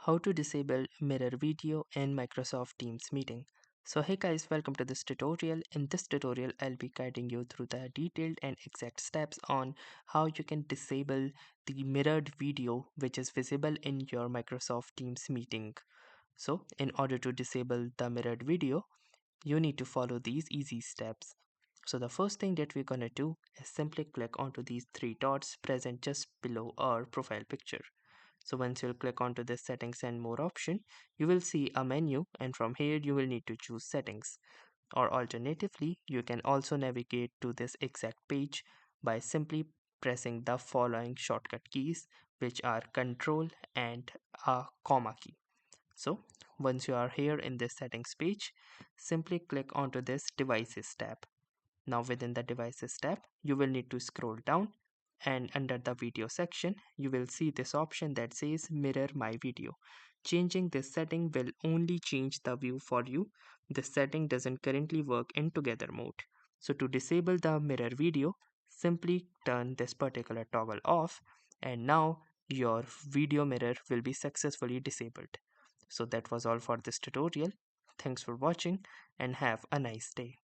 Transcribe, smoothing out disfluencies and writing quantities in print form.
How to disable mirror video in Microsoft Teams meeting. So hey guys, welcome to this tutorial. In this tutorial, I'll be guiding you through the detailed and exact steps on how you can disable the mirrored video which is visible in your Microsoft Teams meeting. So in order to disable the mirrored video, you need to follow these easy steps. So the first thing that we're gonna do is simply click onto these three dots present just below our profile picture. So once you'll click onto this settings and more option, you will see a menu, and from here you will need to choose settings. Or alternatively, you can also navigate to this exact page by simply pressing the following shortcut keys, which are Control and a comma key. So once you are here in this settings page, simply click onto this devices tab. Now within the devices tab, you will need to scroll down, and under the video section, you will see this option that says mirror my video. Changing this setting will only change the view for you. This setting doesn't currently work in together mode. So to disable the mirror video, simply turn this particular toggle off, and now your video mirror will be successfully disabled. So that was all for this tutorial. Thanks for watching and have a nice day.